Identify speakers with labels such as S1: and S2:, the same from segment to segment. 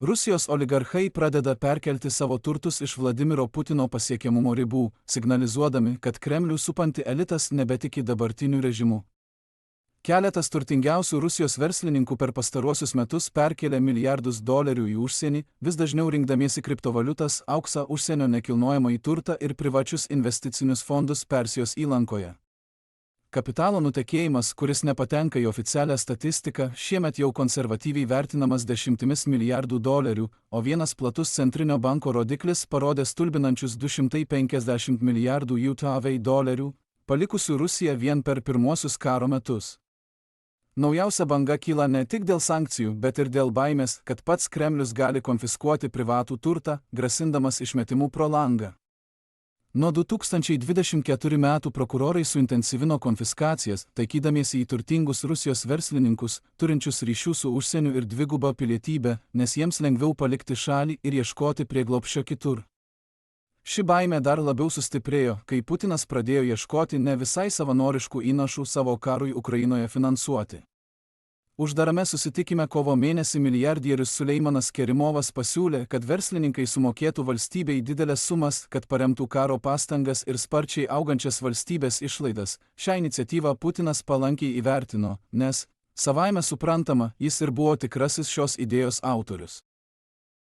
S1: Rusijos oligarchai pradeda perkelti savo turtus iš Vladimiro Putino pasiekiamumo ribų, signalizuodami, kad Kremlių supanti elitas nebetiki dabartiniu režimu. Keletas turtingiausių Rusijos verslininkų per pastaruosius metus perkelė milijardus dolerių į užsienį, vis dažniau rinkdamiesi kriptovaliutas, auksą, užsienio nekilnojamąjį turtą ir privačius investicinius fondus Persijos įlankoje. Kapitalo nutekėjimas, kuris nepatenka į oficialią statistiką, šiemet jau konservatyviai vertinamas dešimtimis milijardų dolerių, o vienas platus centrinio banko rodiklis parodė stulbinančius 250 milijardų JAV dolerių, palikusių Rusiją vien per pirmuosius karo metus. Naujausia banga kyla ne tik dėl sankcijų, bet ir dėl baimės, kad pats Kremlius gali konfiskuoti privatų turtą, grasindamas išmetimu pro langą. Nuo 2024 metų prokurorai suintensyvino konfiskacijas, taikydamiesi į turtingus Rusijos verslininkus, turinčius ryšių su užsieniu ir dvigubą pilietybę, nes jiems lengviau palikti šalį ir ieškoti prieglobsčio kitur. Ši baimė dar labiau sustiprėjo, kai Putinas pradėjo ieškoti ne visai savanoriškų įnašų savo karui Ukrainoje finansuoti. Uždarame susitikime kovo mėnesį milijardierius Suleimanas Kerimovas pasiūlė, kad verslininkai sumokėtų valstybei didelės sumas, kad paremtų karo pastangas ir sparčiai augančias valstybės išlaidas. Šią iniciatyvą Putinas palankiai įvertino, nes, savaime suprantama, jis ir buvo tikrasis šios idėjos autorius.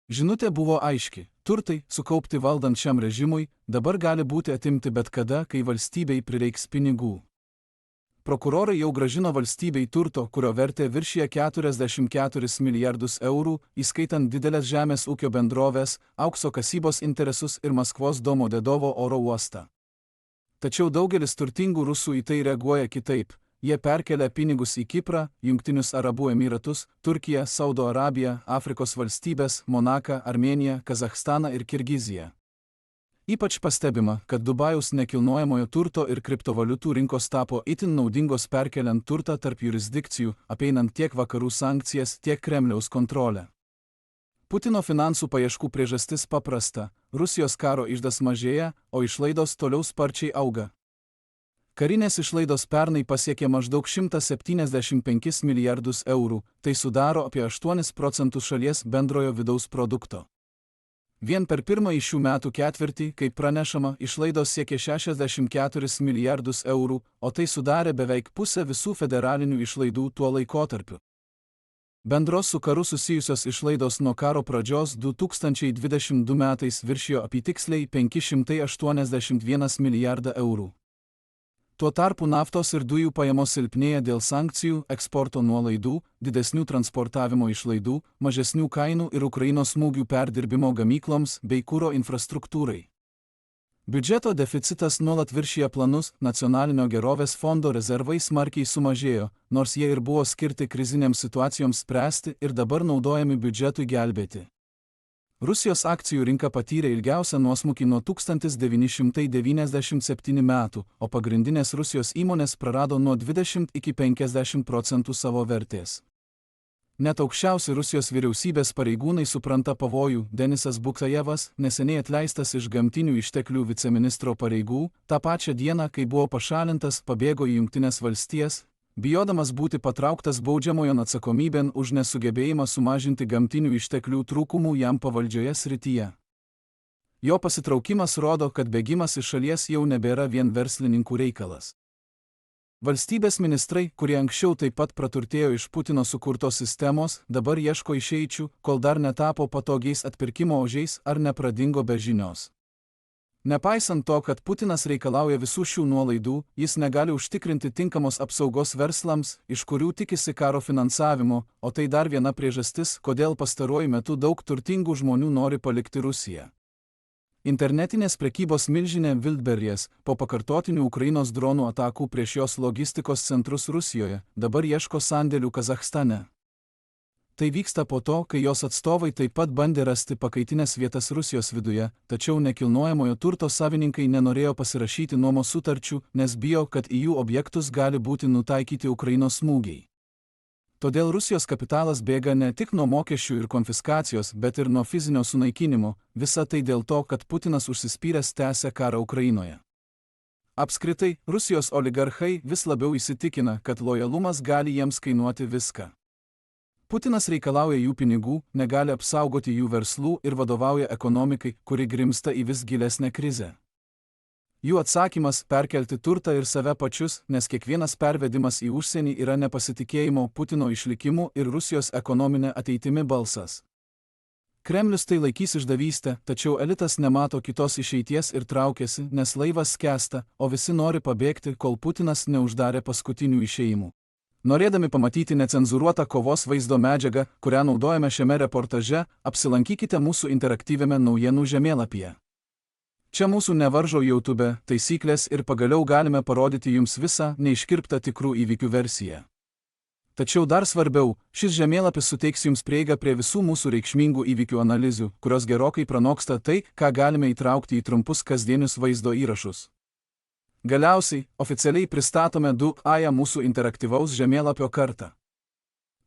S1: Žinutė buvo aiški: turtai, sukaupti valdant šiam režimui, dabar gali būti atimti bet kada, kai valstybei prireiks pinigų. Prokurorai jau grąžino valstybei turto, kurio vertė viršija 44 milijardus eurų, įskaitant didelės žemės ūkio bendrovės, aukso kasybos interesus ir Maskvos Domodedovo oro uostą. Tačiau daugelis turtingų rusų į tai reaguoja kitaip. Jie perkelia pinigus į Kiprą, Jungtinius Arabų Emyratus, Turkiją, Saudo Arabiją, Afrikos valstybes, Monaką, Armėniją, Kazachstaną ir Kirgiziją. Ypač pastebima, kad Dubajaus nekilnojamojo turto ir kriptovaliutų rinkos tapo itin naudingos perkeliant turtą tarp jurisdikcijų, apeinant tiek vakarų sankcijas, tiek Kremliaus kontrolę. Putino finansų paieškų priežastis paprasta: Rusijos karo iždas mažėja, o išlaidos toliau sparčiai auga. Karinės išlaidos pernai pasiekė maždaug 175 milijardus eurų, tai sudaro apie 8% šalies bendrojo vidaus produkto. Vien per pirmąjį šių metų ketvirtį, kaip pranešama, išlaidos siekė 64 milijardus eurų, o tai sudarė beveik pusę visų federalinių išlaidų tuo laikotarpiu. Bendros su karu susijusios išlaidos nuo karo pradžios 2022 metais viršijo apytiksliai 581 milijardą eurų. Tuo tarpu naftos ir dujų pajamos silpnėja dėl sankcijų, eksporto nuolaidų, didesnių transportavimo išlaidų, mažesnių kainų ir Ukrainos smūgių perdirbimo gamykloms bei kuro infrastruktūrai. Biudžeto deficitas nuolat viršija planus, nacionalinio gerovės fondo rezervai smarkiai sumažėjo, nors jie ir buvo skirti krizinėms situacijoms spręsti ir dabar naudojami biudžetui gelbėti. Rusijos akcijų rinka patyrė ilgiausią nuosmukį nuo 1997 metų, o pagrindinės Rusijos įmonės prarado nuo 20 iki 50% savo vertės. Net aukščiausi Rusijos vyriausybės pareigūnai supranta pavojų. Denisas Buksajevas, neseniai atleistas iš gamtinių išteklių viceministro pareigų, tą pačią dieną, kai buvo pašalintas, pabėgo į Jungtines Valstijas, bijodamas būti patrauktas baudžiamojon atsakomybėn už nesugebėjimą sumažinti gamtinių išteklių trūkumų jam pavaldžioje srityje. Jo pasitraukimas rodo, kad bėgimas iš šalies jau nebėra vien verslininkų reikalas. Valstybės ministrai, kurie anksčiau taip pat praturtėjo iš Putino sukurtos sistemos, dabar ieško išeičių, kol dar netapo patogiais atpirkimo ožiais ar nepradingo be žinios. Nepaisant to, kad Putinas reikalauja visų šių nuolaidų, jis negali užtikrinti tinkamos apsaugos verslams, iš kurių tikisi karo finansavimo, o tai dar viena priežastis, kodėl pastaruoju metu daug turtingų žmonių nori palikti Rusiją. Internetinės prekybos milžinė Wildberries, po pakartotinių Ukrainos dronų atakų prieš jos logistikos centrus Rusijoje, dabar ieško sandėlių Kazachstane. Tai vyksta po to, kai jos atstovai taip pat bandė rasti pakaitinės vietas Rusijos viduje, tačiau nekilnojamojo turto savininkai nenorėjo pasirašyti nuomos sutarčių, nes bijo, kad į jų objektus gali būti nutaikyti Ukrainos smūgiai. Todėl Rusijos kapitalas bėga ne tik nuo mokesčių ir konfiskacijos, bet ir nuo fizinio sunaikinimo, visa tai dėl to, kad Putinas užsispyręs tęsia karą Ukrainoje. Apskritai, Rusijos oligarchai vis labiau įsitikina, kad lojalumas gali jiems kainuoti viską. Putinas reikalauja jų pinigų, negali apsaugoti jų verslų ir vadovauja ekonomikai, kuri grimzta į vis gilesnę krizę. Jų atsakymas – perkelti turtą ir save pačius, nes kiekvienas pervedimas į užsienį yra nepasitikėjimo Putino išlikimu ir Rusijos ekonominė ateitimi balsas. Kremlius tai laikys išdavystę, tačiau elitas nemato kitos išeities ir traukiasi, nes laivas skęsta, o visi nori pabėgti, kol Putinas neuždarė paskutinių išėjimų. Norėdami pamatyti necenzūruotą kovos vaizdo medžiagą, kurią naudojame šiame reportaže, apsilankykite mūsų interaktyviame naujienų žemėlapyje. Čia mūsų nevaržo YouTube taisyklės ir pagaliau galime parodyti jums visą neiškirptą tikrų įvykių versiją. Tačiau dar svarbiau, šis žemėlapis suteiks jums prieigą prie visų mūsų reikšmingų įvykių analizių, kurios gerokai pranoksta tai, ką galime įtraukti į trumpus kasdienius vaizdo įrašus. Galiausiai, oficialiai pristatome 2 mūsų interaktyvaus žemėlapio kartą.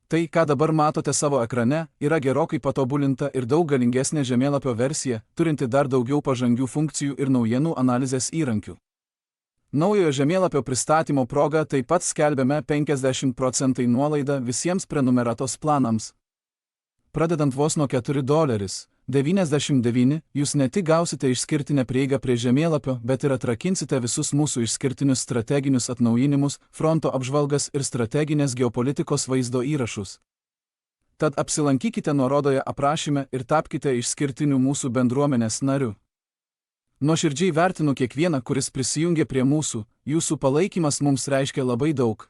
S1: Tai, ką dabar matote savo ekrane, yra gerokai patobulinta ir daug galingesnė žemėlapio versija, turinti dar daugiau pažangių funkcijų ir naujienų analizės įrankių. Naujojo žemėlapio pristatymo proga taip pat skelbiame 50% nuolaidą visiems prenumeratos planams. Pradedant vos nuo $4,99, jūs ne tik gausite išskirtinę prieigą prie žemėlapio, bet ir atrakinsite visus mūsų išskirtinius strateginius atnaujinimus, fronto apžvalgas ir strateginės geopolitikos vaizdo įrašus. Tad apsilankykite nuorodoje aprašyme ir tapkite išskirtiniu mūsų bendruomenės nariu. Nuoširdžiai vertinu kiekvieną, kuris prisijungė prie mūsų, jūsų palaikymas mums reiškia labai daug.